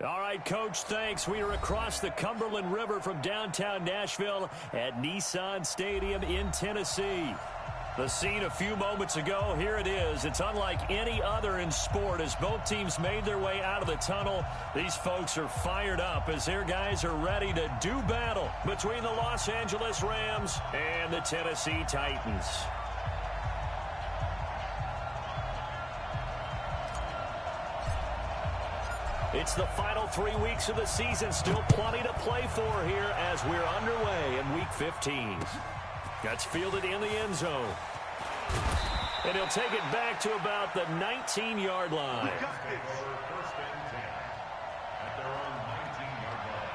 All right, Coach, thanks. We are across the Cumberland River from downtown Nashville at Nissan Stadium in Tennessee. The scene a few moments ago, here it is. It's unlike any other in sport as both teams made their way out of the tunnel. These folks are fired up as their guys are ready to do battle between the Los Angeles Rams and the Tennessee Titans. It's the final 3 weeks of the season. Still plenty to play for here as we're underway in Week 15. That's fielded in the end zone. And he'll take it back to about the 19-yard line. First and 10 at their own 19-yard line.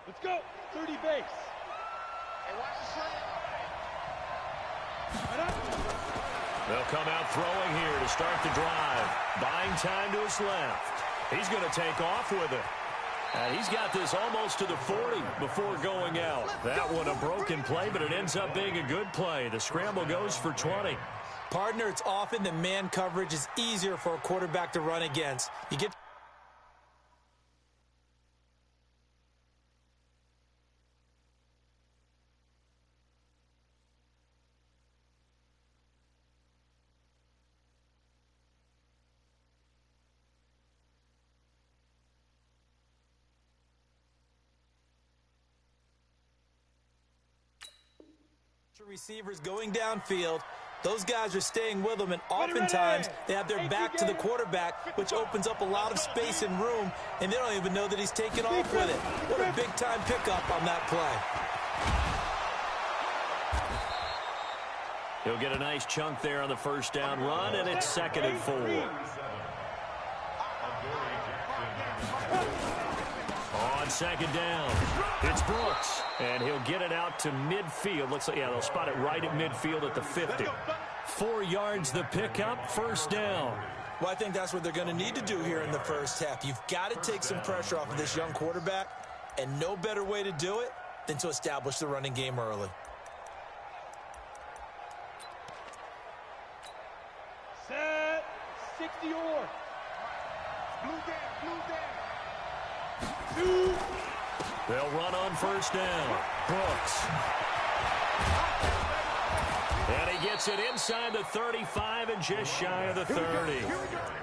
Let's go. 30 base. Hey, watch the slant. They'll come out throwing here to start the drive. Buying time to his left. He's going to take off with it. And he's got this almost to the 40 before going out. That one a broken play, but it ends up being a good play. The scramble goes for 20. Partner, it's often that man coverage is easier for a quarterback to run against. You get receivers going downfield. Those guys are staying with them, and oftentimes they have their back to the quarterback, which opens up a lot of space and room, and they don't even know that he's taking off with it. What a big-time pickup on that play. He'll get a nice chunk there on the first down run, and it's 2nd and 4. On 2nd down, it's Brooks, and he'll get it out to midfield. Looks like, yeah, they'll spot it right at midfield at the 50. 4 yards the pickup, first down. Well, I think that's what they're going to need to do here in the first half. You've got to take some pressure off of this young quarterback, and no better way to do it than to establish the running game early. Set. 60 or. Blue down, blue down. They'll run on first down. Brooks. And he gets it inside the 35 and just shy of the 30.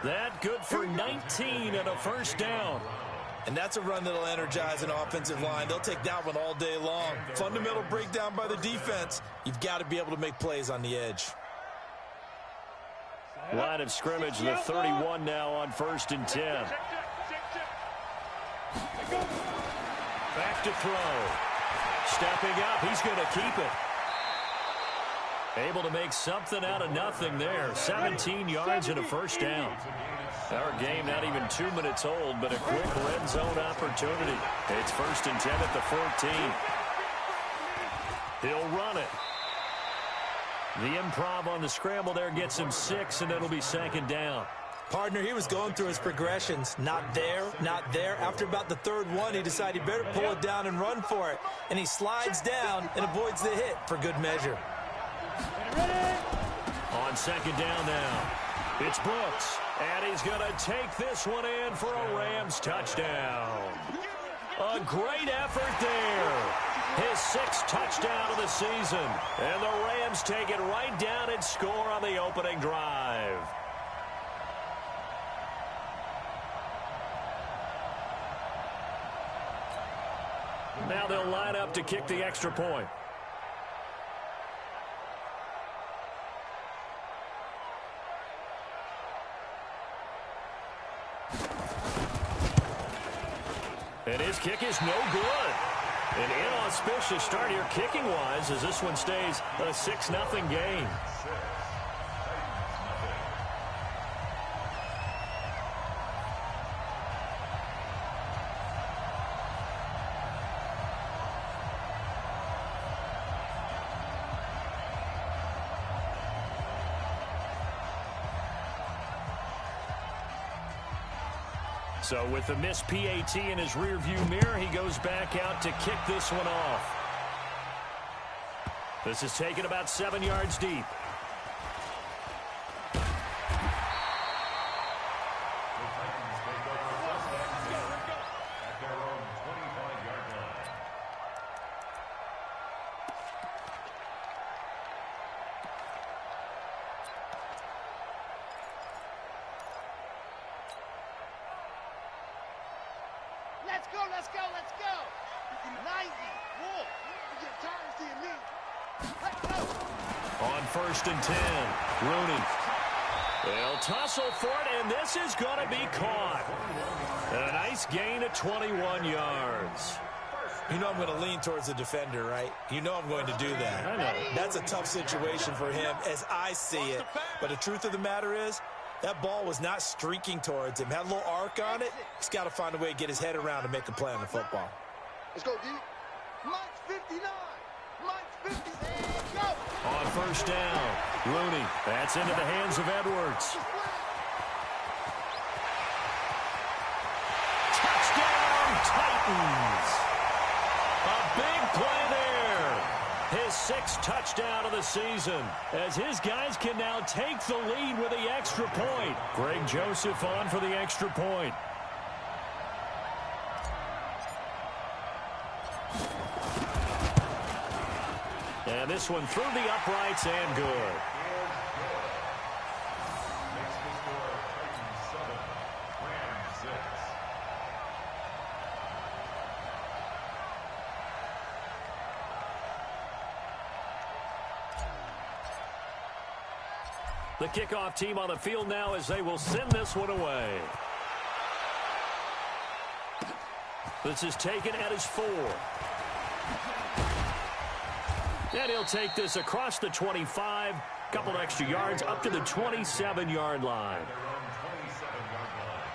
That good for 19 and a first down. And that's a run that'll energize an offensive line. They'll take that one all day long. Fundamental breakdown by the defense. You've got to be able to make plays on the edge. Line of scrimmage, the 31 now on 1st and 10. Back to throw. Stepping up, he's going to keep it. Able to make something out of nothing there. 17 yards and a first down. Our game not even 2 minutes old, but a quick red zone opportunity. It's 1st and 10 at the 14. He'll run it. The improv on the scramble there gets him 6, and it'll be 2nd down. Partner, he was going through his progressions. Not there, not there. After about the 3rd one, he decided he better pull it down and run for it. And he slides down and avoids the hit for good measure. On 2nd down now, it's Brooks. And he's going to take this one in for a Rams touchdown. A great effort there. His 6th touchdown of the season. And the Rams take it right down and score on the opening drive. Now they'll line up to kick the extra point. And his kick is no good. An inauspicious start here kicking-wise as this one stays a 6-0 game. So with the missed PAT in his rearview mirror, he goes back out to kick this one off. This is taken about 7 yards deep. Let's go, let's go, let's go. 90. Whoa. You get tired of seeing me. Let's go. On 1st and 10, Rooney. They'll tussle for it, and this is going to be caught. A nice gain of 21 yards. You know I'm going to lean towards the defender, right? You know I'm going to do that. I know. That's a tough situation for him as I see it. But the truth of the matter is, that ball was not streaking towards him. Had a little arc on it. He's got to find a way to get his head around and make a play on the football. Let's go, D. Mike's 59. Mike's 50. Let's go. On 1st down, Rooney. That's into the hands of Edwards. Touchdown, Titans. A big play there. His 6th touchdown of the season, as his guys can now take the lead with the extra point. Greg Joseph on for the extra point. And this one through the uprights and good. Makes the score Titans 7, Rams 6. The kickoff team on the field now as they will send this one away. This is taken at his 4. And he'll take this across the 25, couple extra yards up to the 27-yard line. Their own 27-yard line.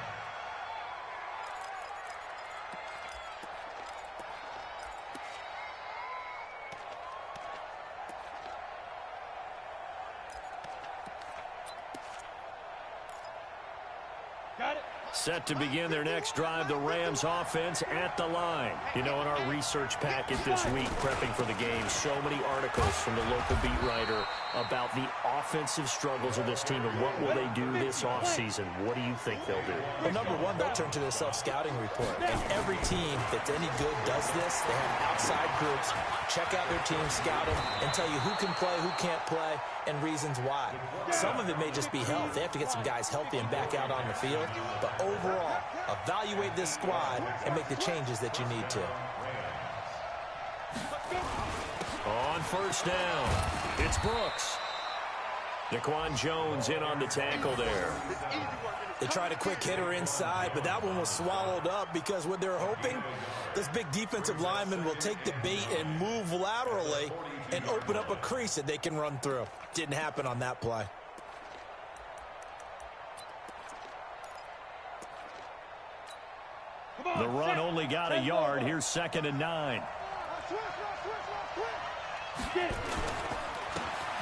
Got it. Set to begin their next drive, the Rams offense at the line. You know, in our research packet this week, prepping for the game, so many articles from the local beat writer about the offensive struggles of this team and what will they do this offseason. What do you think they'll do? Well, number one, they'll turn to their self-scouting report. And every team that's any good does this. They have outside groups, check out their team, scout them, and tell you who can play, who can't play, and reasons why. Some of it may just be health. They have to get some guys healthy and back out on the field. But overall, evaluate this squad and make the changes that you need to. On 1st down, it's Brooks. Daquan Jones in on the tackle there. They tried a quick hitter inside, but that one was swallowed up because what they're hoping, this big defensive lineman will take the bait and move laterally and open up a crease that they can run through. Didn't happen on that play. The run only got a yard. Here's 2nd and 9.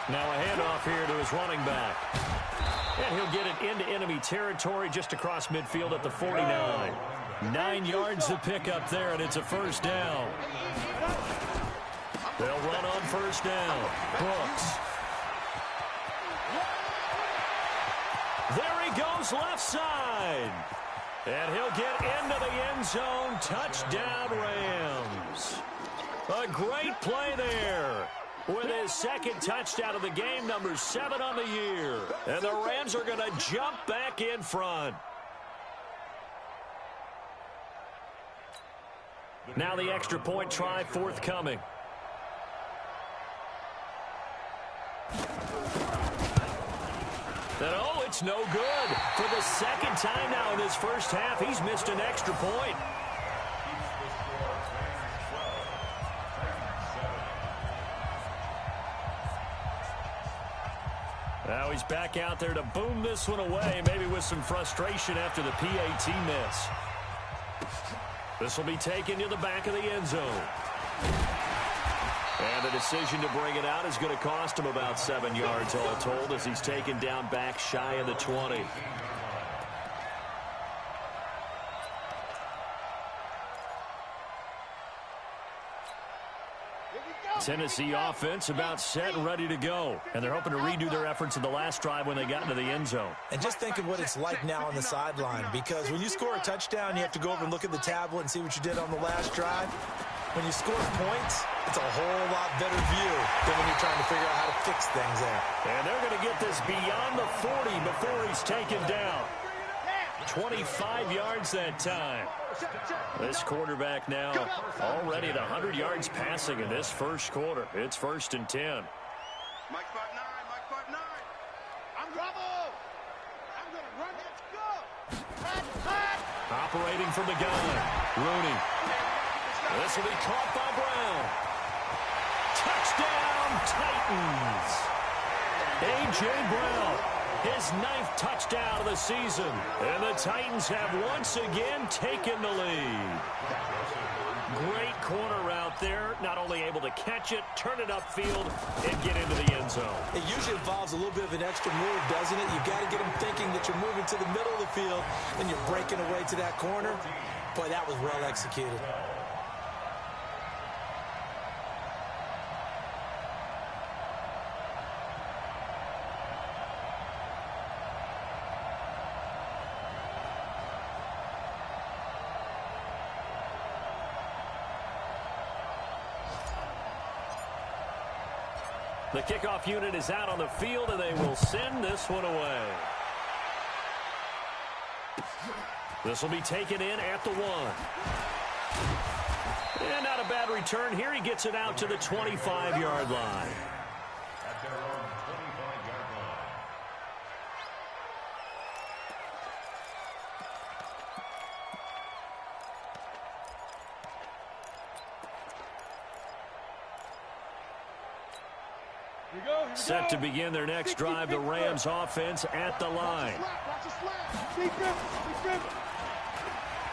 Now a handoff here to his running back. And he'll get it into enemy territory just across midfield at the 49. 9 yards to pick up there, and it's a 1st down. They'll run on 1st down. Brooks. There he goes left side. And he'll get into the end zone. Touchdown, Rams. A great play there. With his 2nd touchdown of the game, number 7 on the year. And the Rams are going to jump back in front. Now the extra point try forthcoming. And oh, it's no good. For the 2nd time now in this first half, he's missed an extra point. Now he's back out there to boom this one away, maybe with some frustration after the PAT miss. This will be taken to the back of the end zone. And the decision to bring it out is going to cost him about 7 yards all told as he's taken down back shy of the 20. Tennessee offense about set and ready to go. And they're hoping to redo their efforts in the last drive when they got into the end zone. And just think of what it's like now on the sideline, because when you score a touchdown, you have to go over and look at the tablet and see what you did on the last drive. When you score points, it's a whole lot better view than when you're trying to figure out how to fix things there. And they're going to get this beyond the 40 before he's taken down. 25 yards that time. This quarterback now already at 100 yards passing in this first quarter. It's 1st and 10. Mike 5'9", Mike 5'9". I'm Bravo. I'm going to run. Let's go. Operating from the gun. Rooney. This will be caught by Brown. Touchdown, Titans. A.J. Brown, his 9th touchdown of the season. And the Titans have once again taken the lead. Great corner route there. Not only able to catch it, turn it upfield, and get into the end zone. It usually involves a little bit of an extra move, doesn't it? You've got to get them thinking that you're moving to the middle of the field and you're breaking away to that corner. Boy, that was well executed. The kickoff unit is out on the field, and they will send this one away. This will be taken in at the 1. And not a bad return here. He gets it out to the 25-yard line. At their own 25-yard line. Set to begin their next drive, the Rams offense at the line.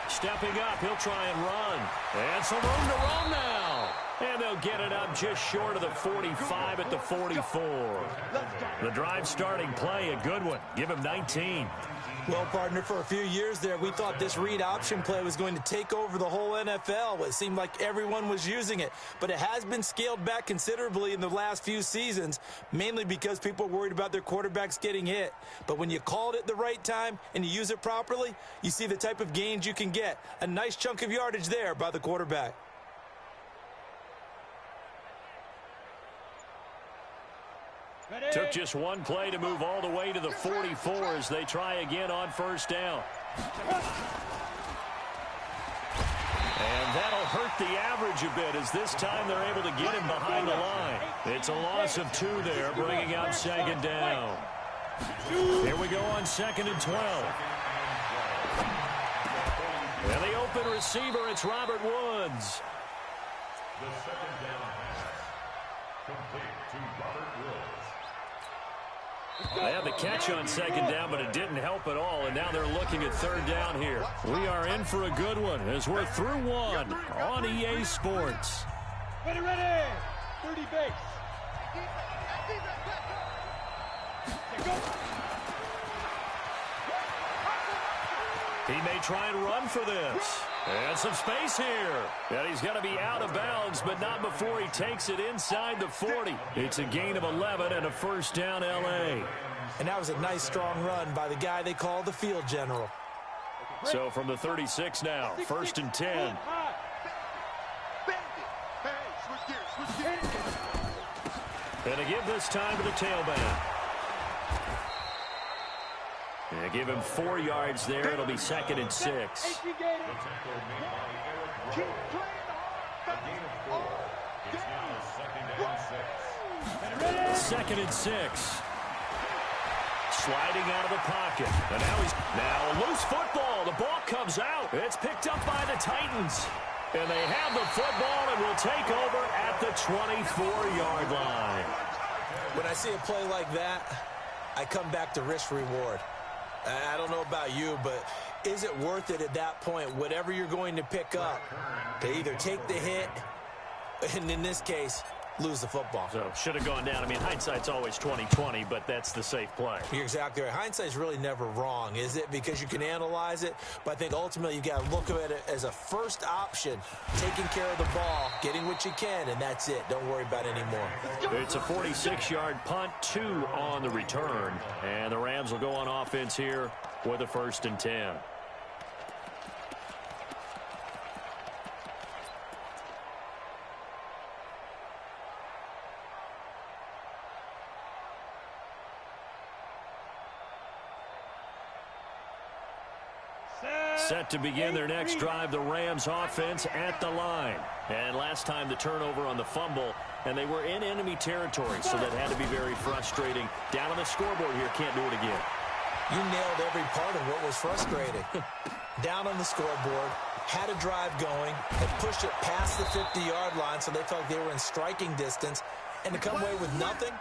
Stepping up, he'll try and run. And some room to run now. And they'll get it up just short of the 45 at the 44. The drive starting play, a good one. Give him 19. Well, partner, for a few years there, we thought this read option play was going to take over the whole NFL. It seemed like everyone was using it. But it has been scaled back considerably in the last few seasons, mainly because people are worried about their quarterbacks getting hit. But when you call it at the right time and you use it properly, you see the type of gains you can get. A nice chunk of yardage there by the quarterback. Took just one play to move all the way to the 44 as they try again on 1st down. And that'll hurt the average a bit as this time they're able to get him behind the line. It's a loss of 2 there, bringing up 2nd down. Here we go on 2nd and 12. And the open receiver, it's Robert Woods. The 2nd down pass. Complete to Robert Woods. They had the catch on 2nd down, but it didn't help at all, and now they're looking at 3rd down here. We are in for a good one as we're through one on EA Sports. Ready. 30 base. He may try and run for this. And some space here. And he's going to be out of bounds, but not before he takes it inside the 40. It's a gain of 11 and a 1st down L.A. And that was a nice, strong run by the guy they call the field general. So from the 36 now, 1st and 10. And to give this time to the tailback. And give him 4 yards there. It'll be 2nd and 6. The tackle made by Eric Rowe. A gain of 4. It's now 2nd and 6. 2nd and 6. Sliding out of the pocket. And now a loose football. The ball comes out. It's picked up by the Titans. And they have the football and will take over at the 24-yard line. When I see a play like that, I come back to risk reward. I don't know about you, but is it worth it at that point, whatever you're going to pick up, to either take the hit, and in this case, lose the football. So should have gone down. I mean, hindsight's always 20/20, but that's the safe play. You're exactly right. Hindsight's really never wrong, is it? Because you can analyze it, but I think ultimately you got to look at it as a first option, taking care of the ball, getting what you can, and that's it. Don't worry about it anymore. It's a 46-yard punt, 2 on the return, and the Rams will go on offense here with a 1st and 10. Set to begin their next drive, the Rams offense at the line. And last time the turnover on the fumble, and they were in enemy territory, so that had to be very frustrating. Down on the scoreboard here, can't do it again. You nailed every part of what was frustrating. Down on the scoreboard, had a drive going, had pushed it past the 50-yard line, so they felt like they were in striking distance, and to come away with nothing,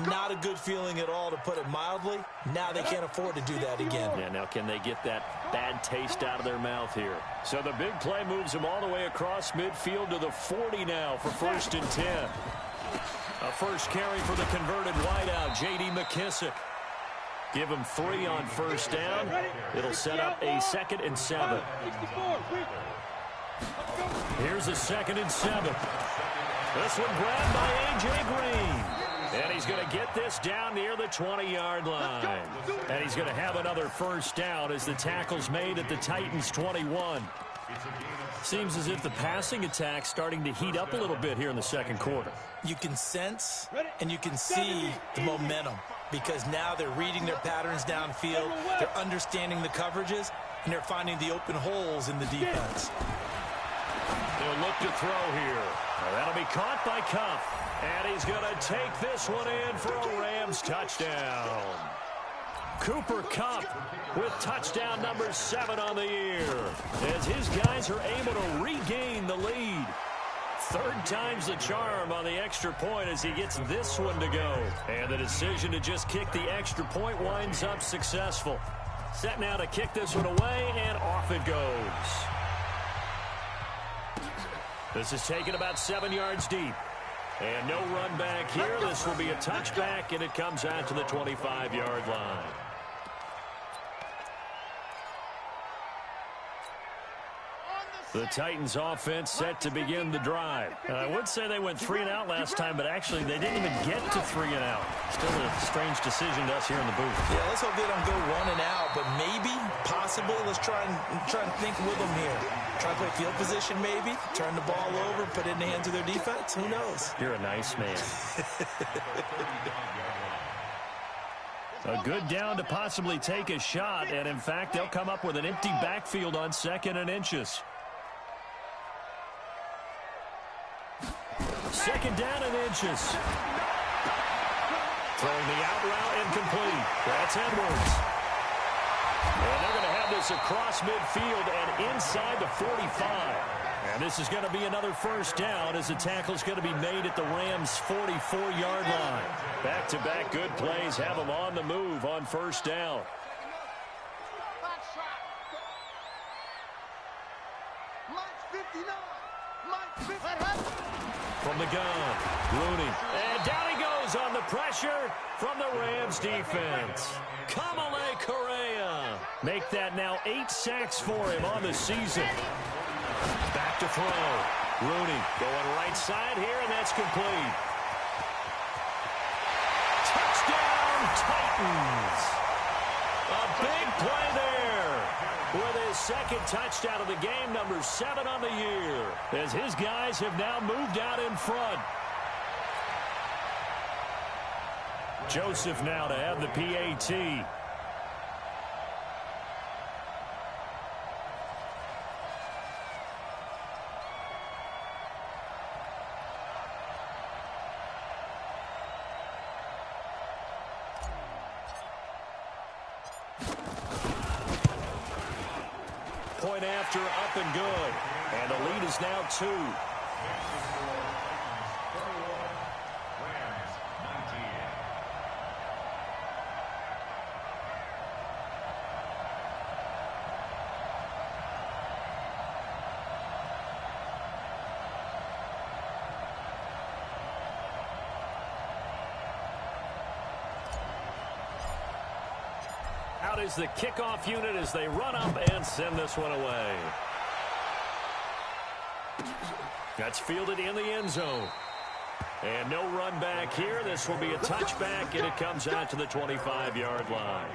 not a good feeling at all, to put it mildly. Now they can't afford to do that again. Yeah, now can they get that bad taste out of their mouth here? So the big play moves them all the way across midfield to the 40 now for 1st and 10. A first carry for the converted wideout, J.D. McKissick. Give him 3 on 1st down. It'll set up a 2nd and 7. Here's a 2nd and 7. This one grabbed by A.J. Green. And he's going to get this down near the 20-yard line. And he's going to have another 1st down as the tackle's made at the Titans' 21. Seems as if the passing attack's starting to heat up a little bit here in the 2nd quarter. You can sense and you can see the momentum, because now they're reading their patterns downfield, they're understanding the coverages, and they're finding the open holes in the defense. They'll look to throw here. Well, that'll be caught by Cuff. And he's going to take this one in for a Rams touchdown. Cooper Kupp with touchdown number 7 on the year, as his guys are able to regain the lead. 3rd time's the charm on the extra point as he gets this one to go. And the decision to just kick the extra point winds up successful. Set now to kick this one away, and off it goes. This is taken about 7 yards deep. And no run back here. This will be a touchback, and it comes out to the 25-yard line. The Titans offense set to begin the drive. I would say they went 3 and out last time, but actually they didn't even get to 3 and out. Still a strange decision to us here in the booth. Yeah, let's hope they don't go 1 and out, but maybe, possibly, let's try and think with them here. Try to play field position maybe, turn the ball over, put it in the hands of their defense. Who knows? You're a nice man. A good down to possibly take a shot, and in fact, they'll come up with an empty backfield on 2nd and inches. 2nd down and inches. Throwing the out route incomplete. That's Edwards. And they're going to have this across midfield and inside the 45. And this is going to be another 1st down as the tackle's going to be made at the Rams' 44-yard line. Back-to-back good plays have them on the move on 1st down. From the gun, Rooney. And down he goes on the pressure from the Rams defense. Kamale Correa. Make that now 8 sacks for him on the season. Back to throw. Rooney going right side here, and that's complete. Touchdown, Titans. A big play there with his 2nd touchdown of the game, number 7 on the year, as his guys have now moved out in front. Joseph now to have the PAT. Point after, up and good. And the lead is now 2. Out is the kickoff unit as they run up and send this one away. That's fielded in the end zone. And no run back here. This will be a touchback, and it comes out to the 25-yard line.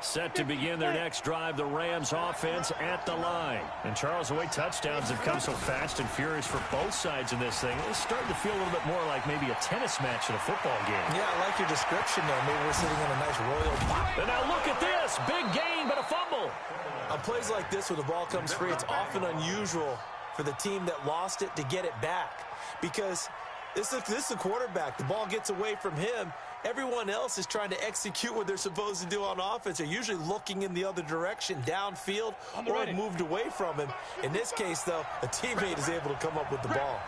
Set to begin their next drive, the Rams offense at the line. And Charles, the way touchdowns have come so fast and furious for both sides in this thing, it's starting to feel a little bit more like maybe a tennis match in a football game. Yeah, I like your description there. Maybe we're sitting in a nice royal pop. And now look at this. Big gain, but a fumble. On plays like this where the ball comes free, it's often unusual for the team that lost it to get it back. Because this is the quarterback. The ball gets away from him. Everyone else is trying to execute what they're supposed to do on offense. They're usually looking in the other direction, downfield, or moved away from him. In this case, though, a teammate is able to come up with the ball.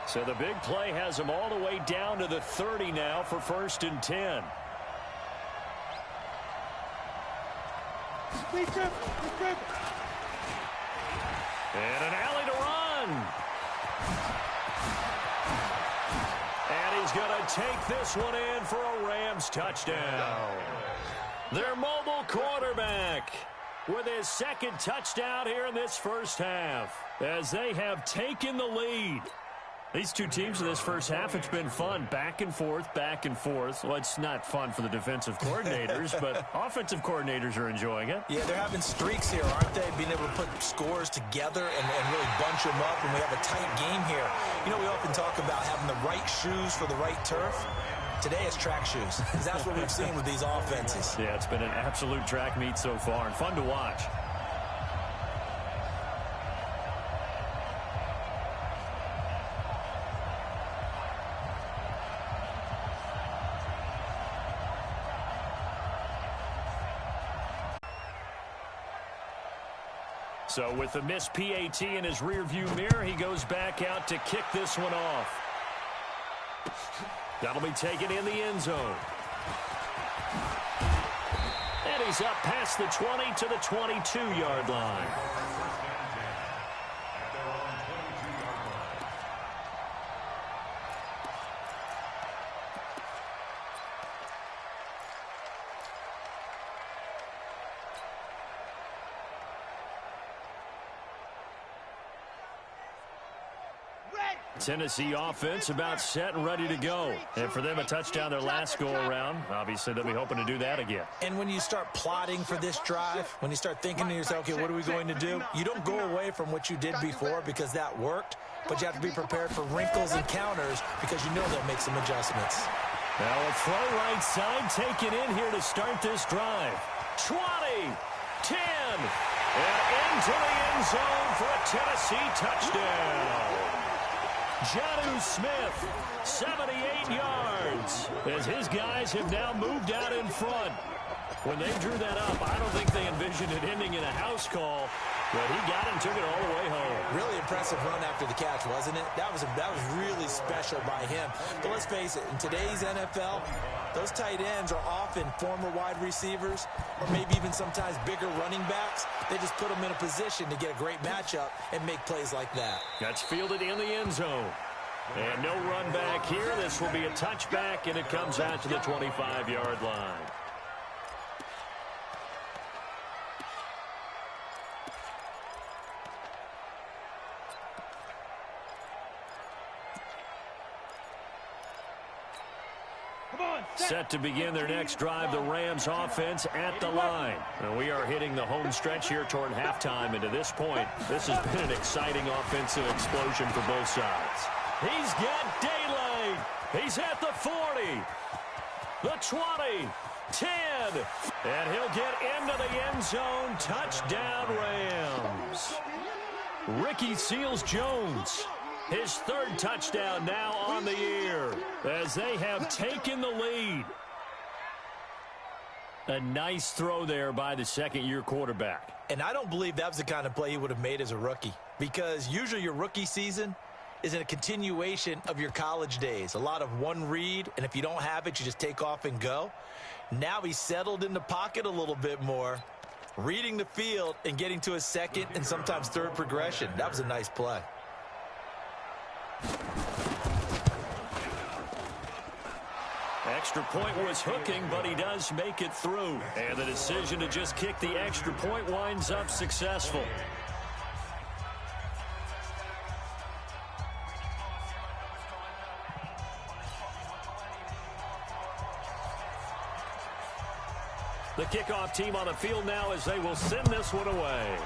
So the big play has them all the way down to the 30 now for 1st and 10. And an alley to run. And he's going to take this one in for a Rams touchdown. Their mobile quarterback with his 2nd touchdown here in this first half as they have taken the lead. These two teams in this first half, it's been fun. Back and forth, back and forth. Well, it's not fun for the defensive coordinators, but offensive coordinators are enjoying it. Yeah, they're having streaks here, aren't they? Being able to put scores together and really bunch them up, and we have a tight game here. You know, we often talk about having the right shoes for the right turf. Today it's track shoes, because that's what we've seen with these offenses. Yeah, it's been an absolute track meet so far, and fun to watch. So with the missed PAT in his rearview mirror, he goes back out to kick this one off. That'll be taken in the end zone. And he's up past the 20 to the 22-yard line. Tennessee offense about set and ready to go. And for them, a touchdown their last go-around. Obviously, they'll be hoping to do that again. And when you start plotting for this drive, when you start thinking to yourself, okay, what are we going to do? You don't go away from what you did before because that worked, but you have to be prepared for wrinkles and counters because you know they'll make some adjustments. Now a throw right side taken in here to start this drive. 20, 10, and into the end zone for a Tennessee touchdown. Jonnu Smith, 78 yards, as his guys have now moved out in front. When they drew that up, I don't think they envisioned it ending in a house call, but he got it and took it all the way home. Really impressive run after the catch, wasn't it? That was really special by him. But let's face it, in today's NFL, those tight ends are often former wide receivers or maybe even sometimes bigger running backs. They just put them in a position to get a great matchup and make plays like that. That's fielded in the end zone. And no run back here. This will be a touchback, and it comes out to the 25-yard line. Set to begin their next drive, the Rams offense at the line. And we are hitting the home stretch here toward halftime. And to this point, this has been an exciting offensive explosion for both sides. He's got daylight. He's at the 40, the 20, 10, and he'll get into the end zone. Touchdown, Rams. Ricky Seals-Jones. His 3rd touchdown now on the year as they have taken the lead. A nice throw there by the 2nd-year quarterback. And I don't believe that was the kind of play he would have made as a rookie, because usually your rookie season is a continuation of your college days. A lot of one read, and if you don't have it, you just take off and go. Now he's settled in the pocket a little bit more. reading the field and getting to a second and sometimes third progression. That was a nice play. Extra point was hooking, but he does make it through. And the decision to just kick the extra point winds up successful. The kickoff team on the field now as they will send this one away.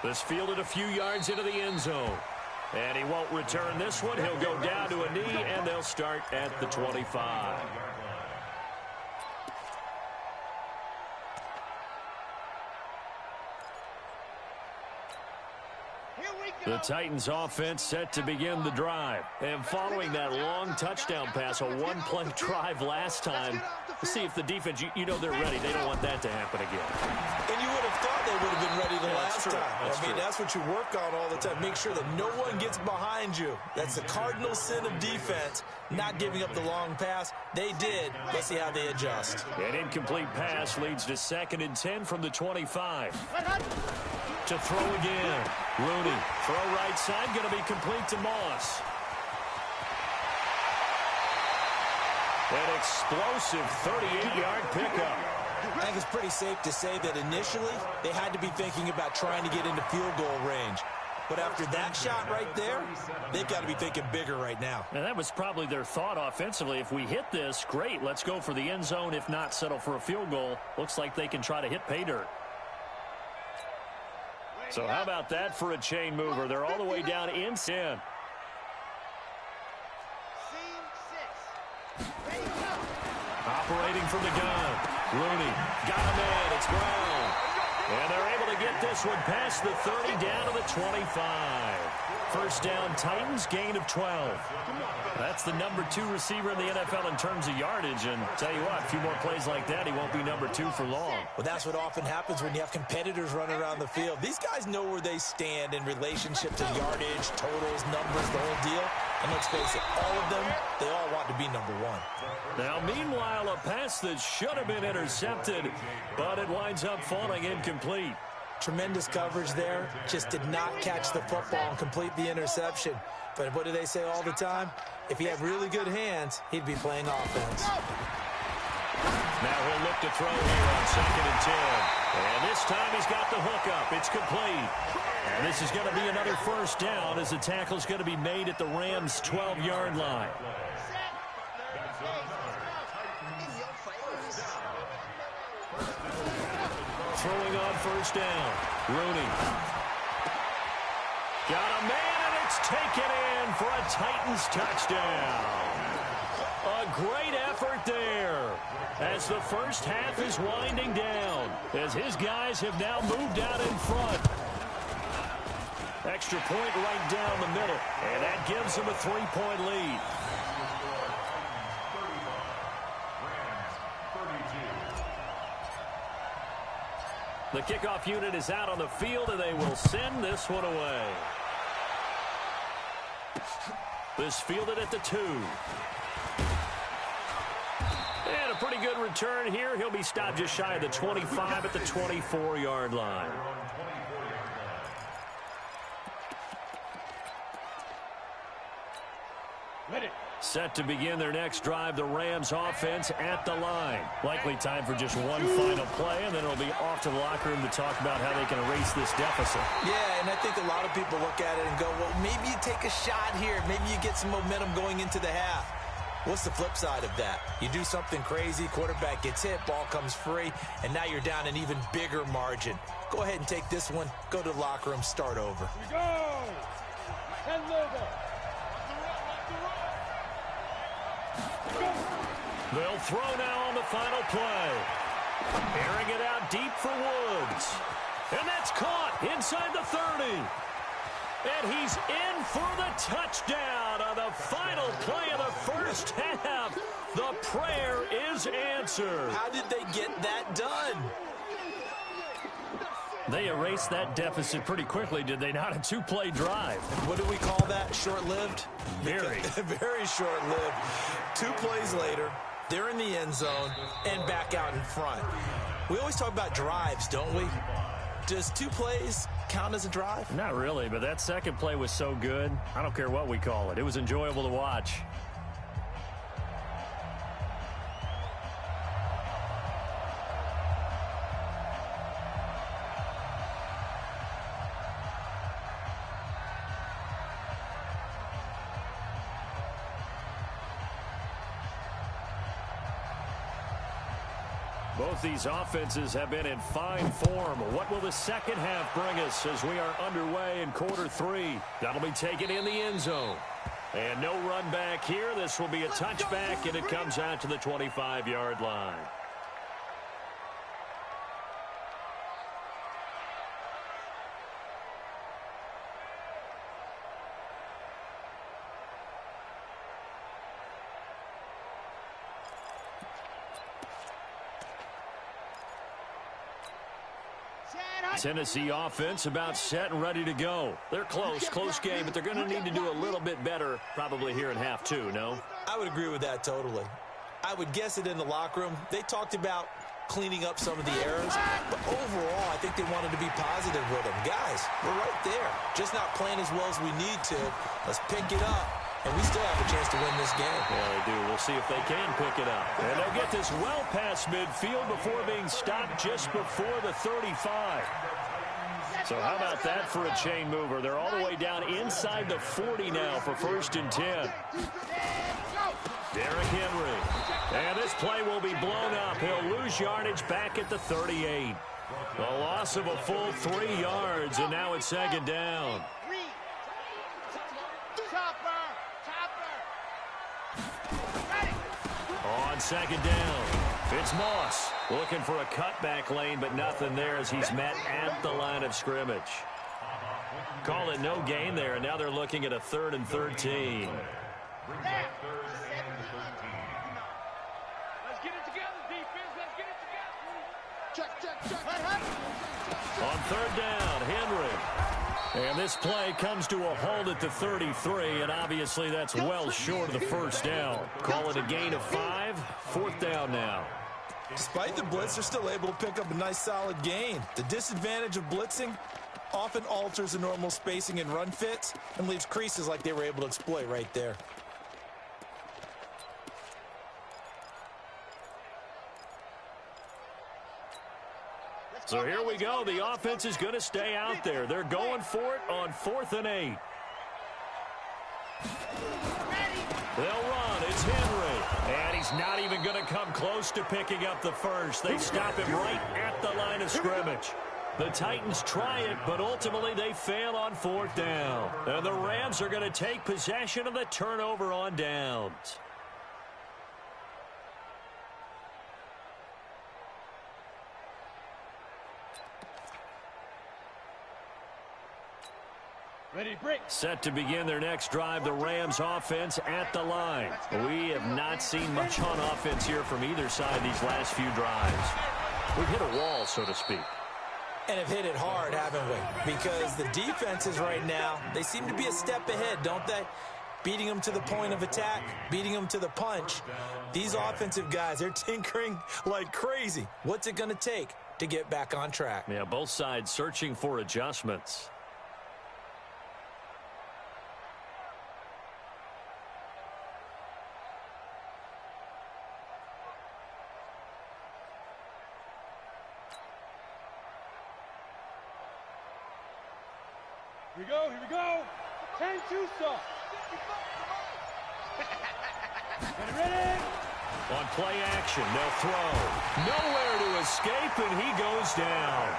This fielded a few yards into the end zone. And he won't return this one. He'll go down to a knee, and they'll start at the 25. The Titans offense set to begin the drive. And following that long touchdown pass, a one-play drive last time, we'll see if the defense, you know they're ready. They don't want that to happen again. And you would have thought they would have been ready the last time. That's what you work on all the time. Make sure that no one gets behind you. That's the cardinal sin of defense, not giving up the long pass. They did. Let's see how they adjust. An incomplete pass leads to 2nd and 10 from the 25. To throw again. Rooney, throw right side, going to be complete to Moss. An explosive 38-yard pickup. I think it's pretty safe to say that initially they had to be thinking about trying to get into field goal range. But after that shot right there, they've got to be thinking bigger right now. And that was probably their thought offensively. If we hit this, great, let's go for the end zone. If not, settle for a field goal. Looks like they can try to hit pay dirt. So how about that for a chain mover? They're all the way down in 10. Operating from the gun. Rooney got a man. It's Brown. And they're able to get this one past the 30 down to the 25. First down, Titans, gain of 12. That's the #2 receiver in the NFL in terms of yardage. And tell you what, a few more plays like that, he won't be #2 for long. Well, that's what often happens when you have competitors running around the field. These guys know where they stand in relationship to yardage, totals, numbers, the whole deal. And let's face it, all of them, they all want to be #1. Now, meanwhile, a pass that should have been intercepted, but it winds up falling incomplete. Tremendous coverage there. Just did not catch the football and complete the interception. But what do they say all the time? If he had really good hands, he'd be playing offense. Now he'll look to throw here on 2nd and 10. And this time he's got the hook up. It's complete. And this is going to be another first down as the tackle's going to be made at the Rams' 12-yard line. Throwing on first down. Rooney. Got a man, and it's taken in for a Titans touchdown. A great effort there as the first half is winding down, as his guys have now moved out in front. Extra point right down the middle, and that gives them a 3-point lead. The kickoff unit is out on the field, and they will send this one away. This fielded at the 2. And a pretty good return here. He'll be stopped just shy of the 25 at the 24-yard line. Set to begin their next drive, the Rams offense at the line. Likely time for just one final play, and then it'll be off to the locker room to talk about how they can erase this deficit. Yeah, and I think a lot of people look at it and go, well, maybe you take a shot here. Maybe you get some momentum going into the half. What's the flip side of that? You do something crazy, quarterback gets hit, ball comes free, and now you're down an even bigger margin. Go ahead and take this one, go to the locker room, start over. Here we go! And over. They'll throw now on the final play. Airing it out deep for Woods. And that's caught inside the 30. And he's in for the touchdown on the final play of the first half. The prayer is answered. How did they get that done? They erased that deficit pretty quickly, did they not? A 2-play drive. What do we call that? Short-lived? Very. Very short-lived. 2 plays later, they're in the end zone, and back out in front. We always talk about drives, don't we? Does 2 plays count as a drive? Not really, but that second play was so good. I don't care what we call it. It was enjoyable to watch. Both these offenses have been in fine form. What will the second half bring us as we are underway in quarter 3? That'll be taken in the end zone. And no run back here. This will be a touchback, and it comes out to the 25-yard line. Tennessee offense about set and ready to go. They're close game, but they're going to need to do a little bit better probably here in half 2, no? I would agree with that totally. I would guess it in the locker room. They talked about cleaning up some of the errors, but overall, I think they wanted to be positive with them. Guys, we're right there. Just not playing as well as we need to. Let's pick it up, and we still have a chance to win this game. Yeah, they do. We'll see if they can pick it up. And they'll get this well past midfield before being stopped just before the 35. So how about that for a chain mover? They're all the way down inside the 40 now for 1st and 10. Derrick Henry. And this play will be blown up. He'll lose yardage back at the 38. A loss of a full 3 yards, and now it's 2nd down. On 2nd down, it's Moss looking for a cutback lane, but nothing there as he's met at the line of scrimmage. Call it no gain there, and now they're looking at a 3rd and 13. Let's get it together, defense. Let's get it together. Check. On 3rd down, Henry. And this play comes to a halt at the 33, and obviously that's well short of the 1st down. Call it a gain of 5, 4th down now. Despite the blitz, they're still able to pick up a nice solid gain. The disadvantage of blitzing often alters the normal spacing and run fits and leaves creases like they were able to exploit right there. So here we go. The offense is going to stay out there. They're going for it on 4th and 8. They'll run. It's Henry. And he's not even going to come close to picking up the first. They stop him right at the line of scrimmage. The Titans try it, but ultimately they fail on 4th down. And the Rams are going to take possession of the turnover on downs. Ready, break. Set to begin their next drive, the Rams offense at the line. We have not seen much on offense here from either side these last few drives. We've hit a wall, so to speak. And have hit it hard, haven't we? Because the defenses right now, they seem to be a step ahead, don't they? Beating them to the point of attack, beating them to the punch. These offensive guys, they're tinkering like crazy. What's it going to take to get back on track? Yeah, both sides searching for adjustments. Here we go. 10-2 stop. Ready. On play action, they'll throw. Nowhere to escape, and he goes down.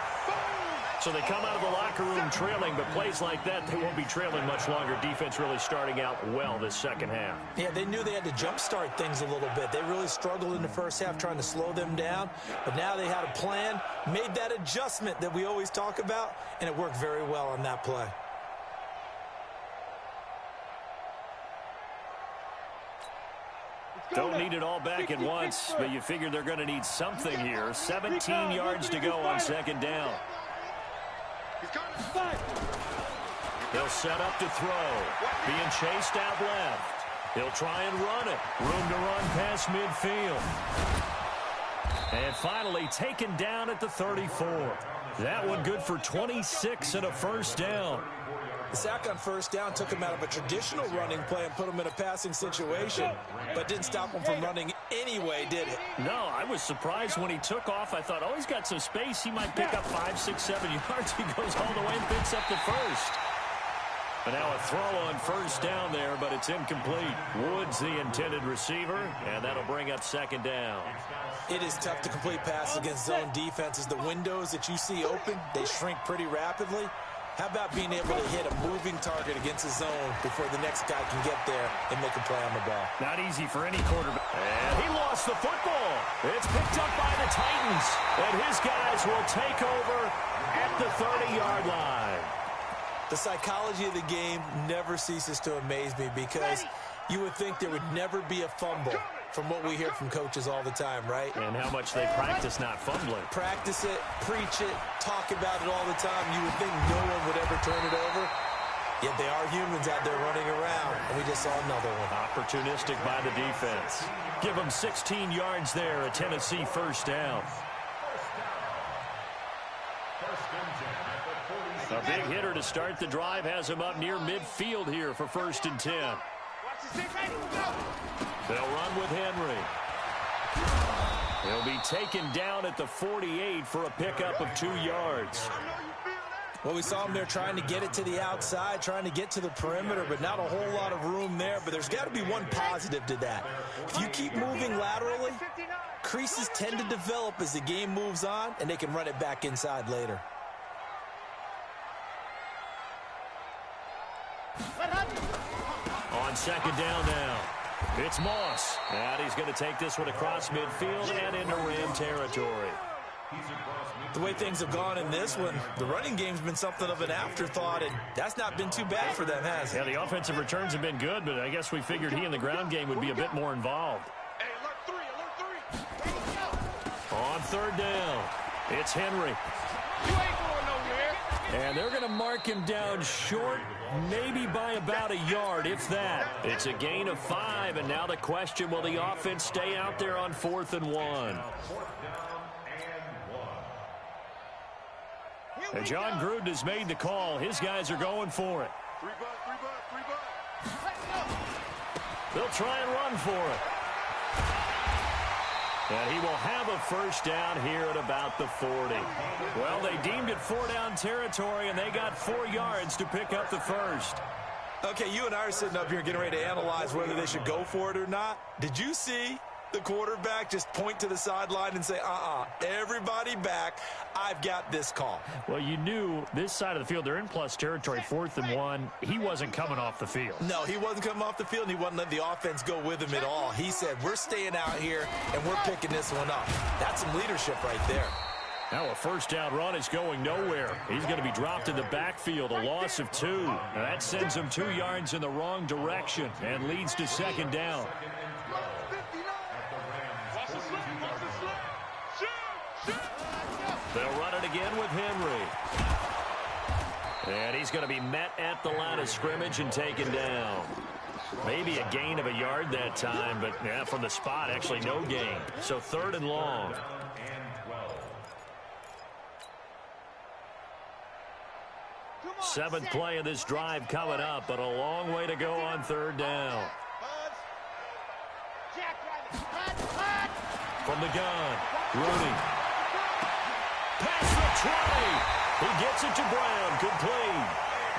So they come out of the locker room trailing, but plays like that, they won't be trailing much longer. Defense really starting out well this second half. Yeah, they knew they had to jumpstart things a little bit. They really struggled in the first half trying to slow them down, but now they had a plan, made that adjustment that we always talk about, and it worked very well on that play. Don't need it all back at once, but you figure they're going to need something here. 17 yards to go on 2nd down. They'll set up to throw. Being chased out left. He'll try and run it. Room to run past midfield. And finally taken down at the 34. That one good for 26 and a first down. The sack on first down took him out of a traditional running play and put him in a passing situation, but didn't stop him from running anyway, did it? No, I was surprised when he took off. I thought, oh, he's got some space. He might pick up 5, 6, 7 yards. He goes all the way and picks up the first. And now a throw on first down there, but it's incomplete. Woods the intended receiver, and that'll bring up second down. It is tough to complete passes against zone defenses. The windows that you see open, they shrink pretty rapidly. How about being able to hit a moving target against a zone before the next guy can get there and make a play on the ball? Not easy for any quarterback. And he lost the football. It's picked up by the Titans. And his guys will take over at the 30-yard line. The psychology of the game never ceases to amaze me because you would think there would never be a fumble from what we hear from coaches all the time, right? And how much they practice not fumbling. Practice it, preach it, talk about it all the time. You would think no one would ever turn it over. Yet they are humans out there running around, and we just saw another one. Opportunistic by the defense. Give them 16 yards there, a Tennessee first down. A big hitter to start the drive has him up near midfield here for 1st and 10. They'll run with Henry. He'll be taken down at the 48 for a pickup of 2 yards. Well, we saw him there trying to get it to the outside, trying to get to the perimeter, but not a whole lot of room there. But there's got to be one positive to that. If you keep moving laterally, creases tend to develop as the game moves on, and they can run it back inside later. On second down now, it's Moss. And he's going to take this one across midfield and into Ram territory. The way things have gone in this one, the running game's been something of an afterthought, and that's not been too bad for them, has it? Yeah, the offensive returns have been good, but I guess we figured he in the ground game would be a bit more involved. On third down, it's Henry. You ain't going nowhere. And they're going to mark him down short, maybe by about a yard, if that. It's a gain of 5, and now the question, will the offense stay out there on 4th and 1? And John Gruden has made the call. His guys are going for it. 3 bucks. They'll try and run for it. And he will have a first down here at about the 40. Well, they deemed it 4-down territory, and they got 4 yards to pick up the first. Okay, you and I are sitting up here getting ready to analyze whether they should go for it or not. Did you see the quarterback just point to the sideline and say, everybody back, I've got this call? Well, you knew this side of the field, they're in plus territory, 4th and 1. He wasn't coming off the field. No, he wasn't coming off the field, and he wasn't letting the offense go with him at all. He said, we're staying out here, and we're picking this one up. That's some leadership right there. Now a first down run is going nowhere. He's going to be dropped in the backfield, a loss of 2. Now that sends him 2 yards in the wrong direction and leads to second down. They'll run it again with Henry. And he's going to be met at the line of scrimmage and taken down. Maybe a gain of a yard that time, but yeah, from the spot, actually no gain. So 3rd and long. Seventh play of this drive coming up, but a long way to go on 3rd down. From the gun, Rooney. Past the 20. He gets it to Brown, complete.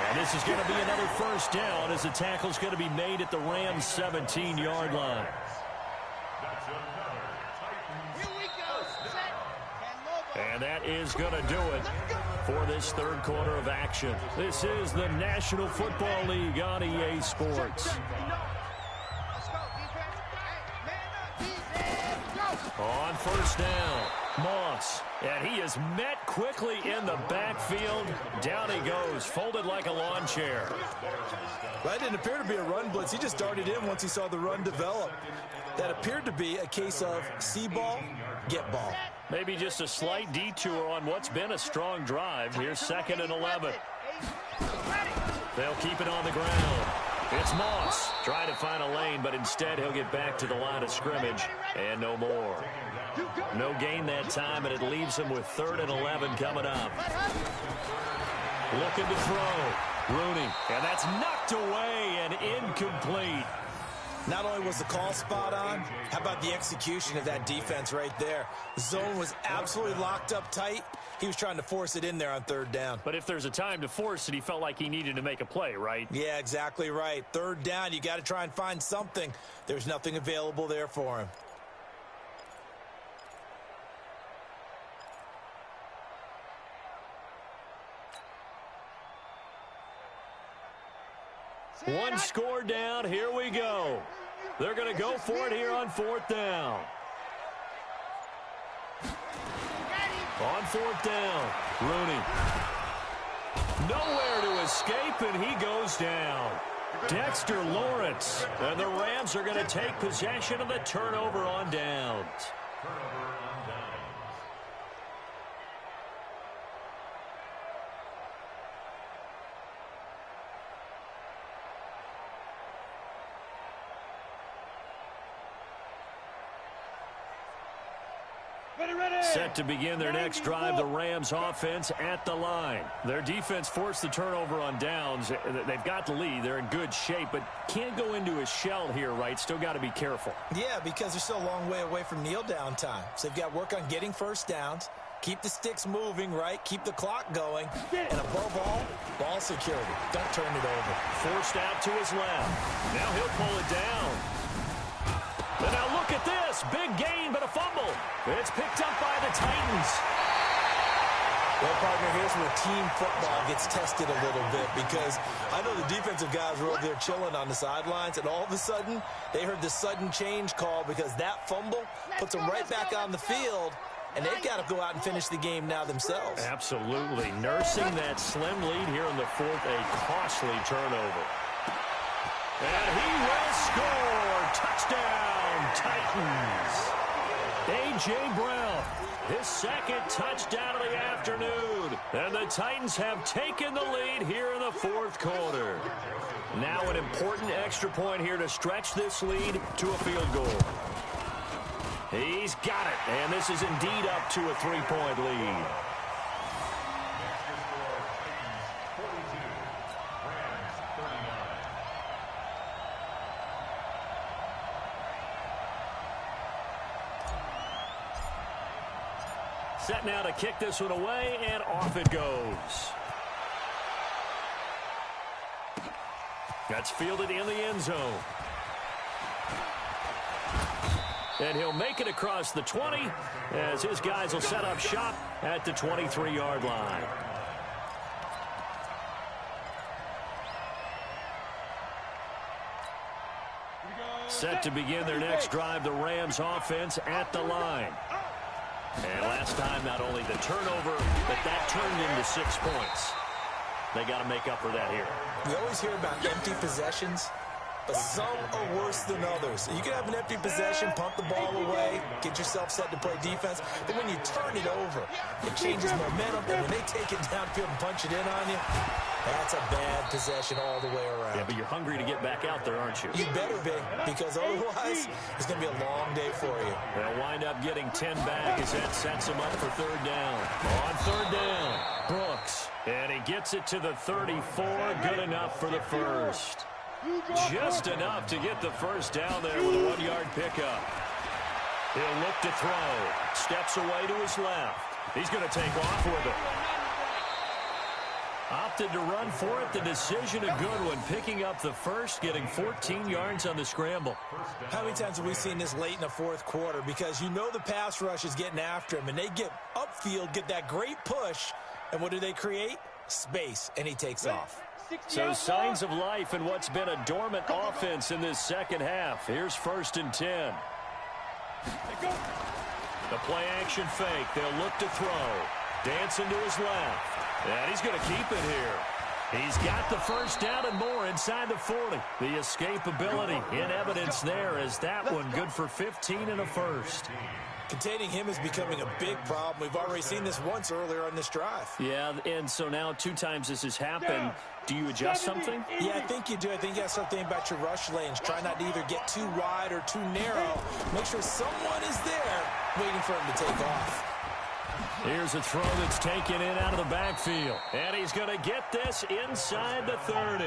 And this is going to be another first down as the tackle's going to be made at the Rams' 17-yard line. And that is going to do it for this 3rd quarter of action. This is the National Football League on EA Sports. On first down, Moss. And he is met quickly in the backfield. Down he goes, folded like a lawn chair. Well, that didn't appear to be a run blitz. He just darted in once he saw the run develop. That appeared to be a case of see ball, get ball. Maybe just a slight detour on what's been a strong drive. Here's 2nd and 11. They'll keep it on the ground. It's Moss trying to find a lane, but instead he'll get back to the line of scrimmage and no more. No gain that time, and it leaves him with 3rd and 11 coming up. Looking to throw. Rooney, and that's knocked away and incomplete. Not only was the call spot on, how about the execution of that defense right there? The zone was absolutely locked up tight. He was trying to force it in there on 3rd down. But if there's a time to force it, he felt like he needed to make a play, right? Yeah, exactly right. 3rd down, you got to try and find something. There's nothing available there for him. One score down. Here we go. They're going to go for it here on 4th down. On 4th down, Rooney. Nowhere to escape, and he goes down. Dexter Lawrence. And the Rams are going to take possession of the turnover on downs. Set to begin their next drive, the Rams offense at the line. Their defense forced the turnover on downs. They've got the lead. They're in good shape, but can't go into a shell here, right? Still got to be careful. Yeah, because they're still a long way away from kneel down time. So they've got to work on getting 1st downs, keep the sticks moving, right? Keep the clock going. And above all, ball security. Don't turn it over. Forced out to his left. Now he'll pull it down. And now look at this. Big gain, but a fumble. It's picked up by the Titans. Well, partner, here's where team football gets tested a little bit, because I know the defensive guys were over there chilling on the sidelines, and all of a sudden, they heard the sudden change call because that fumble puts them right back on the field, and they've got to go out and finish the game now themselves. Absolutely. Nursing that slim lead here in the 4th, a costly turnover. And he will score. Touchdown, Titans. A.J. Brown, his 2nd touchdown of the afternoon. And the Titans have taken the lead here in the 4th quarter. Now an important extra point here to stretch this lead to a field goal. He's got it, and this is indeed up to a 3-point lead. Set now to kick this one away, and off it goes. That's fielded in the end zone. And he'll make it across the 20 as his guys will set up shop at the 23-yard line. Set to begin their next drive, the Rams offense at the line. And last time, not only the turnover, but that turned into 6 points. They got to make up for that here. We always hear about empty possessions, but some are worse than others. You can have an empty possession, pump the ball away, get yourself set to play defense, but when you turn it over, it changes momentum, and when they take it downfield and punch it in on you, that's a bad possession all the way around. Yeah, but you're hungry to get back out there, aren't you? You better be, because otherwise, it's going to be a long day for you. They'll wind up getting 10 back as that sets them up for 3rd down. On 3rd down, Brooks. And he gets it to the 34, good enough for the 1st. Just enough to get the 1st down there with a 1-yard pickup. He'll look to throw. Steps away to his left. He's going to take off with it. Opted to run for it. The decision a good one. Picking up the 1st, getting 14 yards on the scramble. How many times have we seen this late in the 4th quarter? Because you know the pass rush is getting after him, and they get upfield, get that great push, and what do they create? Space, and he takes off. So signs of life in what's been a dormant offense in this 2nd half. Here's 1st and 10. The play action fake. They'll look to throw. Dancing to his left. And he's going to keep it here. He's got the 1st down and more inside the 40. The escapability in evidence there as that one good for 15 and a 1st. Containing him is becoming a big problem. We've already seen this once earlier on this drive. Yeah, and so now 2 times this has happened. Do you adjust something? Yeah, I think you do. I think you got to start thinking about your rush lanes. Try not to either get too wide or too narrow. Make sure someone is there waiting for him to take off. Here's a throw that's taken in out of the backfield. And he's going to get this inside the 30.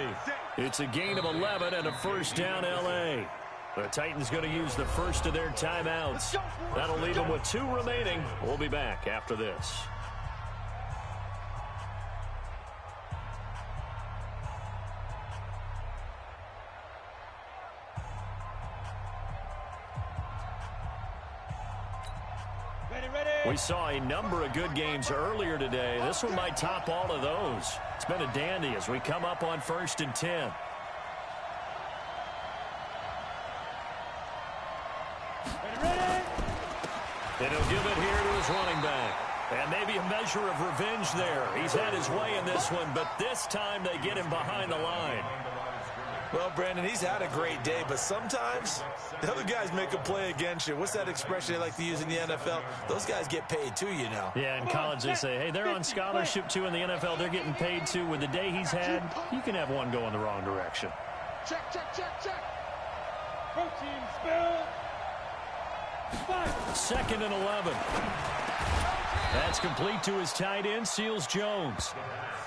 It's a gain of 11 and a first down, L.A. The Titans going to use the first of their timeouts. That'll leave them with 2 remaining. We'll be back after this. We saw a number of good games earlier today. This one might top all of those. It's been a dandy as we come up on 1st and 10. And he'll give it here to his running back. And maybe a measure of revenge there. He's had his way in this one, but this time they get him behind the line. Well, Brandon, he's had a great day, but sometimes the other guys make a play against you. What's that expression they like to use in the NFL? Those guys get paid too, you know. Yeah, in college they say, hey, they're on scholarship too. In the NFL, they're getting paid too. With the day he's had, you can have one go in the wrong direction. Check, check, check, check. Protein spill. 2nd and 11. That's complete to his tight end, Seals Jones.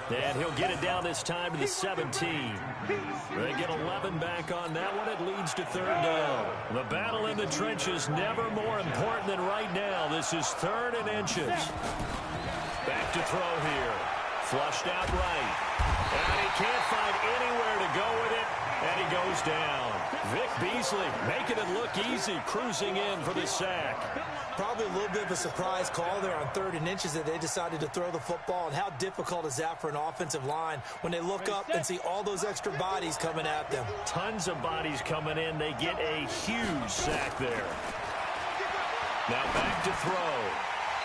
And he'll get it down this time to the 17. They get 11 back on that one. It leads to 3rd down. The battle in the trenches never more important than right now. This is 3rd and inches. Back to throw here. Flushed out right. And he can't find anywhere to go with it. And he goes down. Vic Beasley making it look easy, cruising in for the sack. Probably a little bit of a surprise call there on 3rd and inches that they decided to throw the football. And how difficult is that for an offensive line when they look up and see all those extra bodies coming at them? Tons of bodies coming in. They get a huge sack there. Now back to throw.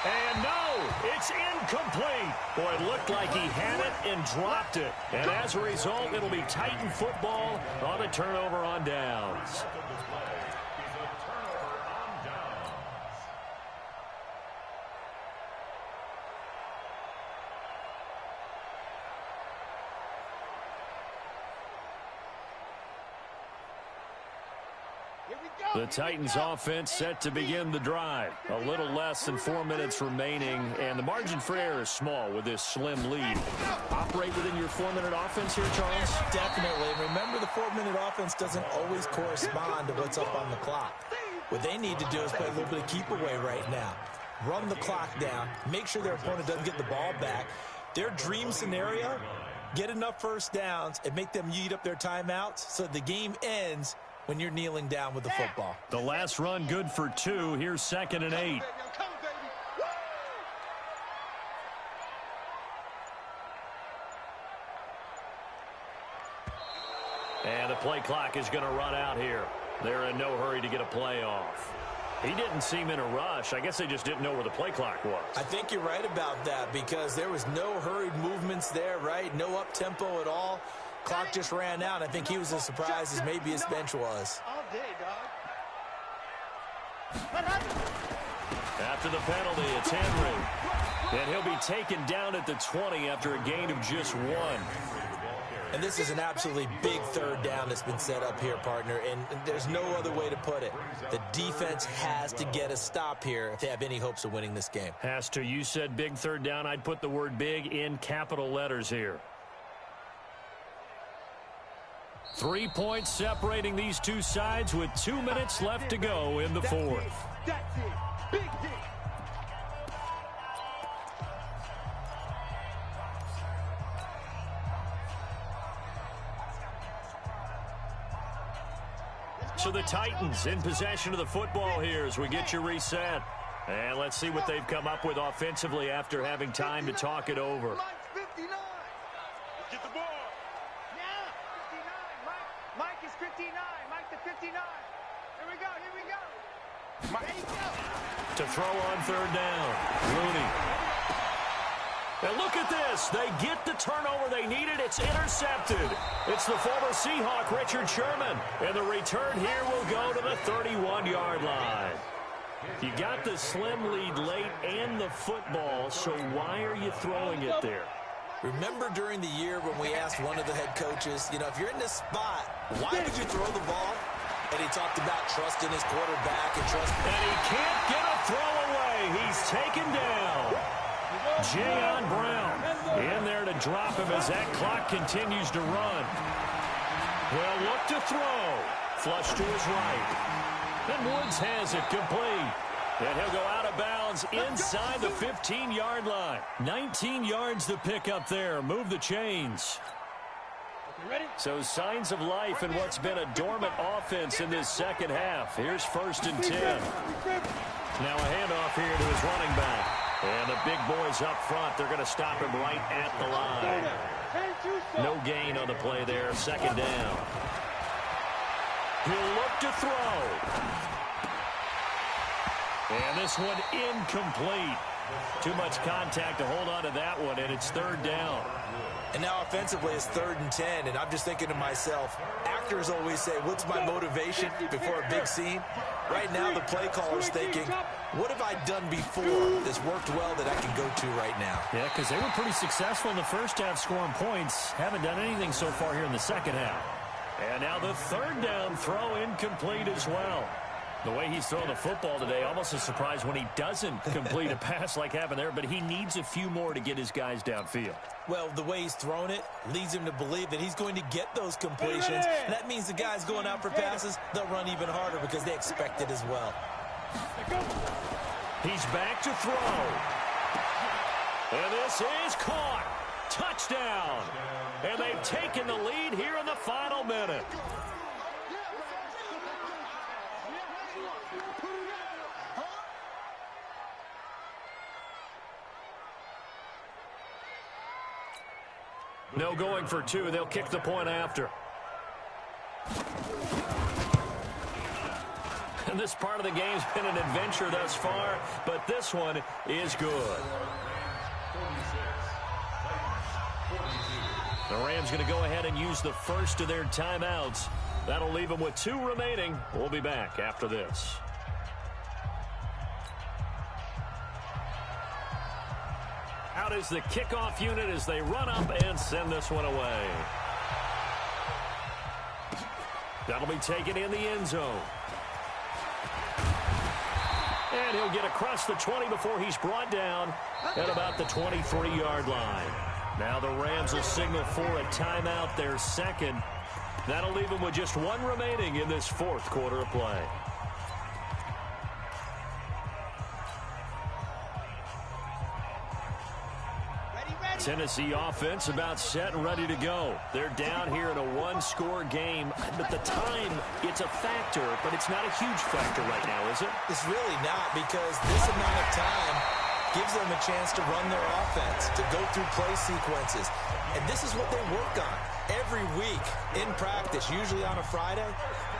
And no, it's incomplete. Boy, it looked like he had it and dropped it. And as a result, it'll be Titan football on a turnover on downs. The Titans offense set to begin the drive. A little less than 4 minutes remaining, and the margin for error is small with this slim lead. Operate within your 4-minute offense here, Charles? Definitely. Remember, the 4-minute offense doesn't always correspond to what's up on the clock. What they need to do is play a little bit of keep away right now. Run the clock down. Make sure their opponent doesn't get the ball back. Their dream scenario, get enough first downs and make them eat up their timeouts so the game ends when you're kneeling down with the football. The last run good for 2. Here's 2nd and 8. And the play clock is going to run out here. They're in no hurry to get a play off. He didn't seem in a rush. I guess they just didn't know where the play clock was. I think you're right about that because there was no hurried movements there, right? No up-tempo at all. Clock just ran out. I think he was as surprised as maybe his bench was. All day, dog. After the penalty, it's Henry. And he'll be taken down at the 20 after a gain of just 1. And this is an absolutely big 3rd down that's been set up here, partner, and there's no other way to put it. The defense has to get a stop here if they have any hopes of winning this game. Has to. You said big 3rd down. I'd put the word big in capital letters here. 3 points separating these two sides with 2 minutes left to go in the 4th. That's it. Big hit. So the Titans in possession of the football here as we get you reset. And let's see what they've come up with offensively after having time to talk it over. Mike's 59. Get the ball. Yeah, 59. Mike is 59. Mike the 59. Here we go. Here we go. There you go. To throw on 3rd down. Rooney. And look at this. They get the turnover they needed. It's intercepted. It's the former Seahawk, Richard Sherman. And the return here will go to the 31-yard line. You got the slim lead late and the football, so why are you throwing it there? Remember during the year when we asked one of the head coaches, you know, if you're in this spot, why would you throw the ball? And he talked about trusting his quarterback and trusting. And he can't get a throw away. He's taken down. Jayon Brown in there to drop him as that clock continues to run. Well, look to throw. Flush to his right. And Woods has it complete. And he'll go out of bounds inside the 15-yard line. 19 yards to pick up there. Move the chains. So signs of life in what's been a dormant offense in this second half. Here's 1st and 10. Now a handoff here to his running back. And the big boys up front, they're going to stop him right at the line. No gain on the play there. 2nd down. He'll look to throw. And this one incomplete. Too much contact to hold on to that one, and it's 3rd down. And now offensively it's 3rd and 10, and I'm just thinking to myself, actors always say, what's my motivation before a big scene? Right now the play caller's thinking, what have I done before that's worked well that I can go to right now? Yeah, because they were pretty successful in the first half scoring points. Haven't done anything so far here in the second half. And now the 3rd down throw incomplete as well. The way he's throwing the football today, almost a surprise when he doesn't complete a pass like happened there, but he needs a few more to get his guys downfield. Well, the way he's thrown it leads him to believe that he's going to get those completions. And that means the guys going out for passes, they'll run even harder because they expect it as well. He's back to throw. And this is caught. Touchdown. And they've taken the lead here in the final minute. No going for 2. They'll kick the point after. And this part of the game's been an adventure thus far, but this one is good. The Rams going to go ahead and use the first of their timeouts. That'll leave them with 2 remaining. We'll be back after this. Out is the kickoff unit as they run up and send this one away. That'll be taken in the end zone. And he'll get across the 20 before he's brought down at about the 23-yard line. Now the Rams will signal for a timeout, their 2nd. That'll leave them with just 1 remaining in this 4th quarter of play. Tennessee offense about set and ready to go. They're down here in a 1-score game. But the time, it's a factor, but it's not a huge factor right now, is it? It's really not, because this amount of time gives them a chance to run their offense, to go through play sequences. And this is what they work on every week in practice, usually on a Friday.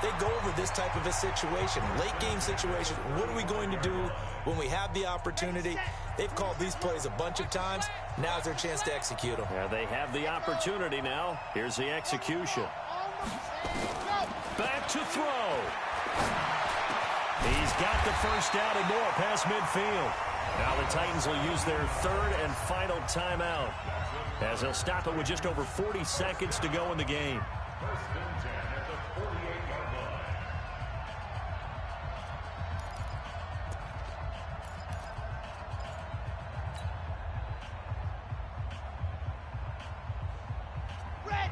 They go over this type of a situation, late game situation. What are we going to do when we have the opportunity? They've called these plays a bunch of times. Now's their chance to execute them. Yeah, they have the opportunity now. Here's the execution. Back to throw. He's got the first down and more past midfield. Now the Titans will use their 3rd and final timeout, as they'll stop it with just over 40 seconds to go in the game.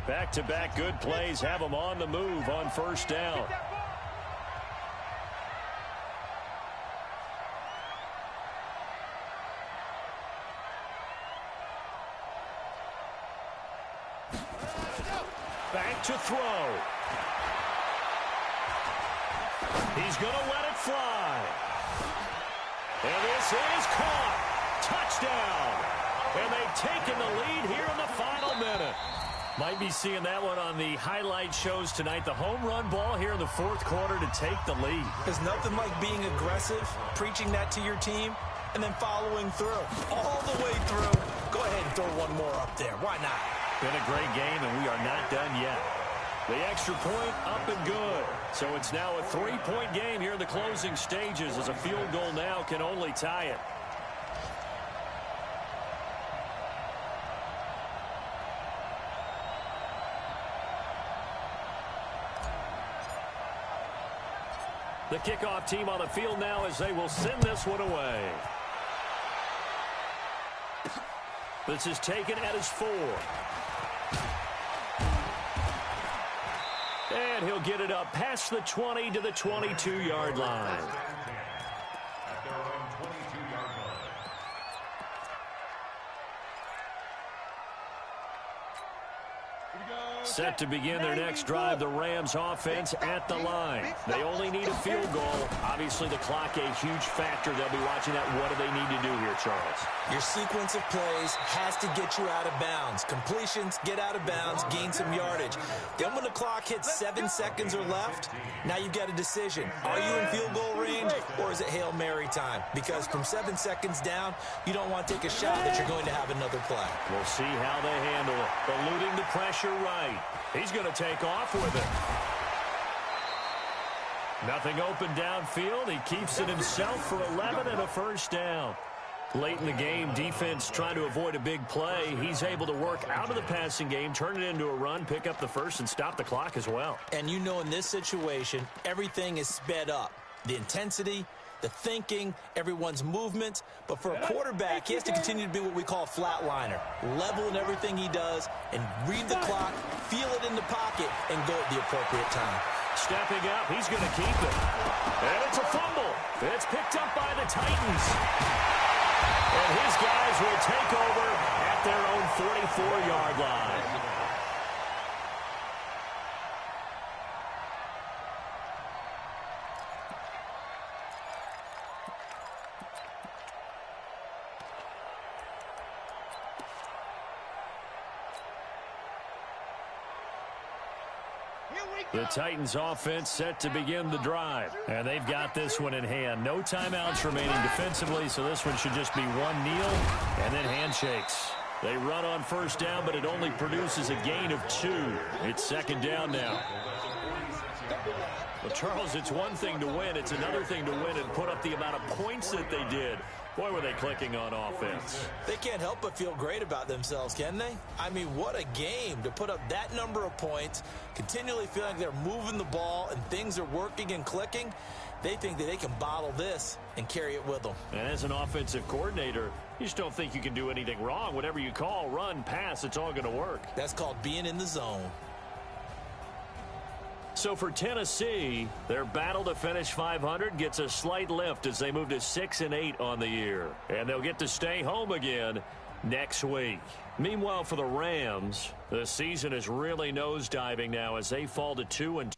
Back-to-back good plays have them on the move on 1st down. Back to throw. He's going to let it fly. And this is caught. Touchdown. And they've taken the lead here in the final minute. Might be seeing that one on the highlight shows tonight. The home run ball here in the 4th quarter to take the lead. There's nothing like being aggressive, preaching that to your team, and then following through. All the way through. Go ahead and throw one more up there. Why not? Been a great game, and we are not done yet. The extra point up and good. So it's now a 3-point game here in the closing stages, as a field goal now can only tie it. The kickoff team on the field now as they will send this one away. This is taken at his 4. And he'll get it up past the 20 to the 22-yard line. At their own 22-yard line. Set to begin their next drive, the Rams offense at the line. They only need a field goal. Obviously, the clock a huge factor. They'll be watching that. What do they need to do here, Charles? Your sequence of plays has to get you out of bounds. Completions, get out of bounds, gain some yardage. Then when the clock hits 7 seconds or left, now you've got a decision. Are you in field goal range, or is it Hail Mary time? Because from 7 seconds down, you don't want to take a shot that you're going to have another play. We'll see how they handle it. Eluding the pressure right. He's going to take off with it. Nothing open downfield. He keeps it himself for 11 and a first down. Late in the game, defense trying to avoid a big play. He's able to work out of the passing game, turn it into a run, pick up the first, and stop the clock as well. And you know in this situation, everything is sped up. The intensity, the thinking, everyone's movement. But for a quarterback, he has to continue to be what we call a flatliner. Level in everything he does and read the clock, feel it in the pocket, and go at the appropriate time. Stepping up, he's going to keep it. And it's a fumble. It's picked up by the Titans. And his guys will take over at their own 44-yard line. The Titans offense set to begin the drive. And they've got this one in hand. No timeouts remaining defensively, so this one should just be one kneel and then handshakes. They run on first down, but it only produces a gain of 2. It's second down now. Well, Charles, it's one thing to win. It's another thing to win and put up the amount of points that they did. Boy, were they clicking on offense. They can't help but feel great about themselves, can they? I mean, what a game to put up that number of points, continually feeling like they're moving the ball and things are working and clicking. They think that they can bottle this and carry it with them. And as an offensive coordinator, you just don't think you can do anything wrong. Whatever you call, run, pass, it's all going to work. That's called being in the zone. So for Tennessee, their battle to finish 500 gets a slight lift as they move to 6-8 on the year. And they'll get to stay home again next week. Meanwhile, for the Rams, the season is really nosediving now as they fall to 2-2.